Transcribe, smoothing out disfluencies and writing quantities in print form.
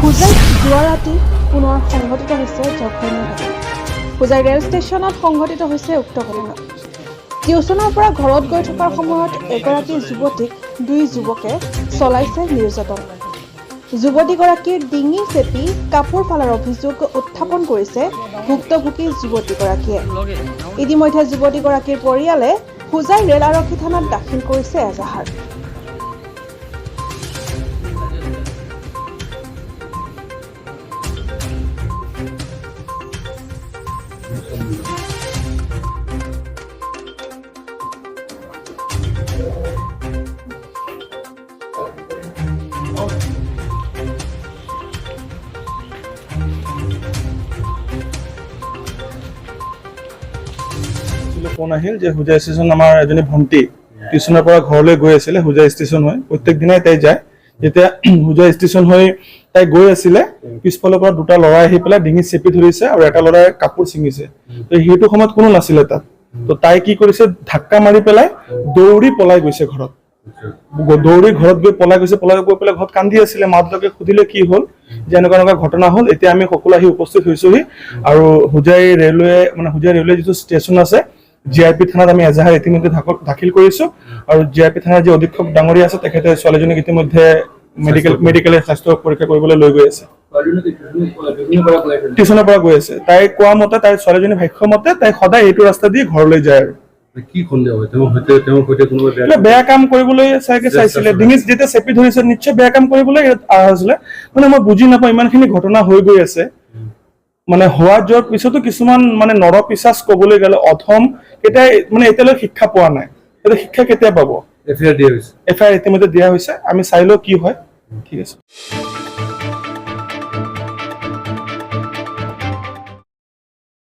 হোজাইত যোৱা ৰাতি পুনৰ সংঘটিত হৈছে জঘন্য ঘটনা। হোজাই ৰেল ষ্টেচনত সংঘটিত হৈছে উক্ত ঘটনা। টিউচনৰ পৰা ঘৰত গৈ থকাৰ সময়ত এগৰাকী যুৱতীক দুই যুৱকে চলাইছে নিৰ্যাতন। যুৱতীগৰাকীৰ ডিঙি চেপি কাপোৰ ফালাৰ অভিযোগ উত্থাপন কৰিছে ভুক্তভোগী যুৱতীগৰাকীয়ে। ইতিমধ্যে যুৱতীগৰাকীৰ পৰিয়ালে হোজাই ৰেল আৰক্ষী থানাত দাখিল কৰিছে এজাহাৰ। ফোন আহিল যে হোজাই ষ্টেচন আমাৰ এজনী ভণ্টি টিউচনৰ পৰা ঘৰলৈ গৈ আছিলে। হোজাই ষ্টেচন হৈ প্ৰত্যেক দিনাই তাই যায়। যেতিয়া হোজাই ষ্টেচন হৈ তাই গৈ আছিলে, পিছফালৰ পৰা দুটা ল'ৰা আহি পেলাই ডিঙি চেপি ধৰিছে আৰু এটা ল'ৰাই কাপোৰ ছিঙিছে। তো সেইটো সময়ত কোনো নাছিলে তাত। তো তাই কি কৰিছে, ধাক্কা মাৰি পেলাই দৌৰি পলাই গৈছে ঘৰত। দৌৰি ঘৰত গৈ পলাই গৈছে। পলাই গৈ পেলাই ঘৰত কান্দি আছিলে। মা দেউতাকে সুধিলে কি হ'ল, যে এনেকুৱা এনেকুৱা ঘটনা হ'ল। এতিয়া আমি সকলো আহি উপস্থিত হৈছোহি আৰু হোজাই ৰেলৱে যিটো ষ্টেচন আছে, GIP থানাত আমি এজাহাৰ ইতিমধ্যে দাখিল কৰিছো আৰু GIP থানাৰ যি অধীক্ষক ডাঙৰীয়া আছে তেখেতে ছোৱালীজনীক ইতিমধ্যে মেডিকেল স্বাস্থ্য পৰীক্ষা কৰিবলৈ লৈ গৈ আছে। টিউচনৰ পৰা গৈ আছে। তাই কোৱা মতে, তাই ছোৱালীজনী ভাষ্য মতে তাই সদায় এইটো ৰাস্তা দি ঘৰলৈ যায় আৰু বেয়া কাম কৰিবলৈ চাইছিলে। ডিঙিত যেতিয়া চেপি ধৰিছে, নিশ্চয় বেয়া কাম কৰিবলৈ হৈছিলে। মানে মই বুজি নাপাওঁ, ইমানখিনি ঘটনা হৈ গৈ আছে। মানে হোৱা যোৱাৰ পিছতো কিছুমান মানে নৰপিচাচ ক'বলৈ গ'লে অধম কেতিয়া মানে এতিয়ালৈ শিক্ষা পোৱা নাই। এতিয়া শিক্ষা কেতিয়া পাব? FIR ইতিমধ্যে দিয়া হৈছে। আমি চাই লওঁ কি হয়। ঠিক আছে।